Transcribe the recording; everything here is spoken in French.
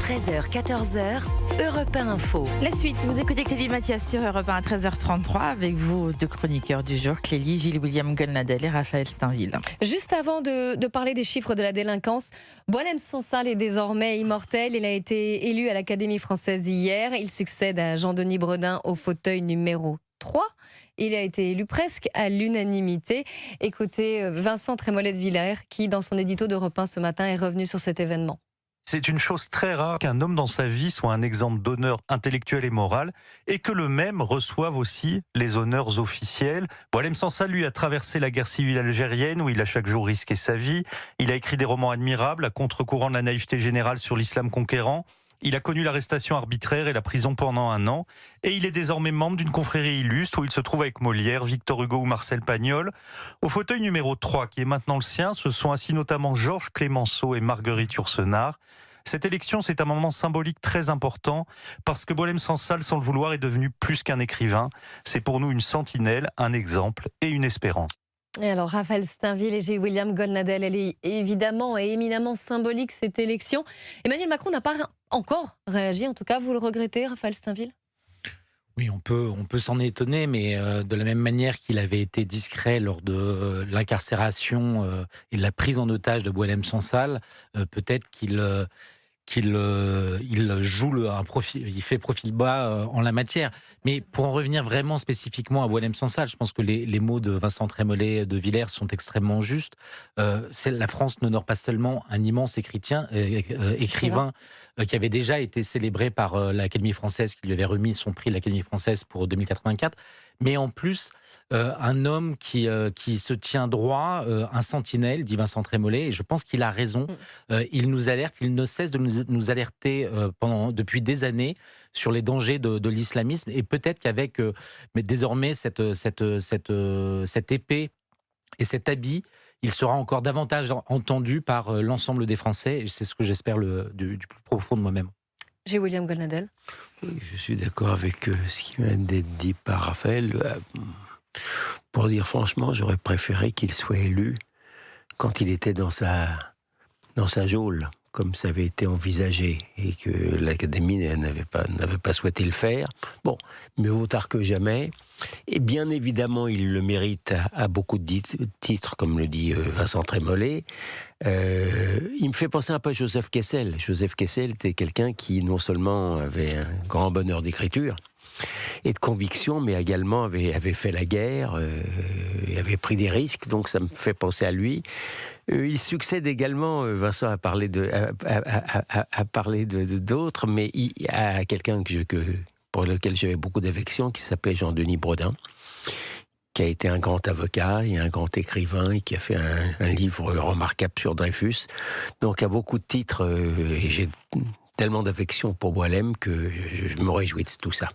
13h, 14h, Europe 1 Info. La suite, vous écoutez Clélie Mathias sur Europe 1 à 13h33 avec vos deux chroniqueurs du jour, Clélie, Gilles-William Goldnadel et Raphaël Steinville. Juste avant de parler des chiffres de la délinquance, Boualem Sansal est désormais immortel. Il a été élu à l'Académie française hier. Il succède à Jean-Denis Bredin au fauteuil numéro 3. Il a été élu presque à l'unanimité. Écoutez Vincent Trémollet de Villers qui, dans son édito d'Europe 1 ce matin, est revenu sur cet événement. C'est une chose très rare qu'un homme dans sa vie soit un exemple d'honneur intellectuel et moral et que le même reçoive aussi les honneurs officiels. Boualem Sansal, lui, a traversé la guerre civile algérienne où il a chaque jour risqué sa vie. Il a écrit des romans admirables à contre-courant de la naïveté générale sur l'islam conquérant. Il a connu l'arrestation arbitraire et la prison pendant 1 an. Et il est désormais membre d'une confrérie illustre où il se trouve avec Molière, Victor Hugo ou Marcel Pagnol. Au fauteuil numéro 3, qui est maintenant le sien, se sont assis notamment Georges Clemenceau et Marguerite Yourcenar. Cette élection, c'est un moment symbolique très important parce que Boualem Sansal, sans le vouloir, est devenu plus qu'un écrivain. C'est pour nous une sentinelle, un exemple et une espérance. Et alors, Raphaël Steinville et Gilles-William Goldnadel, elle est évidemment et éminemment symbolique, cette élection. Emmanuel Macron n'a pas encore réagi, en tout cas, vous le regrettez, Raphaël Steinville ? Oui, on peut s'en étonner, mais de la même manière qu'il avait été discret lors de l'incarcération et de la prise en otage de Boualem Sansal, peut-être qu'il joue il fait profil bas en la matière. Mais pour en revenir vraiment spécifiquement à Boualem Sansal, je pense que les mots de Vincent Trémollet de Villers sont extrêmement justes. La France n'honore pas seulement un immense écrivain qui avait déjà été célébré par l'Académie française, qui lui avait remis son prix de l'Académie française pour 2084, mais en plus un homme qui se tient droit, un sentinelle, dit Vincent Trémollet, et je pense qu'il a raison. Il nous alerte, il ne cesse de nous alerter depuis des années sur les dangers de l'islamisme, et peut-être qu'avec mais désormais cette épée et cet habit, il sera encore davantage entendu par l'ensemble des Français, et c'est ce que j'espère du plus profond de moi-même. Gilles-William Goldnadel. Oui, je suis d'accord avec ce qui vient d'être dit par Raphaël. Pour dire franchement, j'aurais préféré qu'il soit élu quand il était dans sa geôle, comme ça avait été envisagé, et que l'Académie n'avait pas souhaité le faire. Bon, mieux vaut tard que jamais. Et bien évidemment, il le mérite à beaucoup de titres, comme le dit Vincent Trémollet. Il me fait penser un peu à Joseph Kessel. Joseph Kessel était quelqu'un qui non seulement avait un grand bonheur d'écriture et de conviction, mais également avait fait la guerre, et avait pris des risques, donc ça me fait penser à lui. Il succède également, Vincent a parlé d'autres, mais à quelqu'un pour lequel j'avais beaucoup d'affection, qui s'appelait Jean-Denis Bredin, qui a été un grand avocat et un grand écrivain, et qui a fait un livre remarquable sur Dreyfus. Donc à beaucoup de titres, et j'ai tellement d'affection pour Boualem que je me réjouis de tout ça.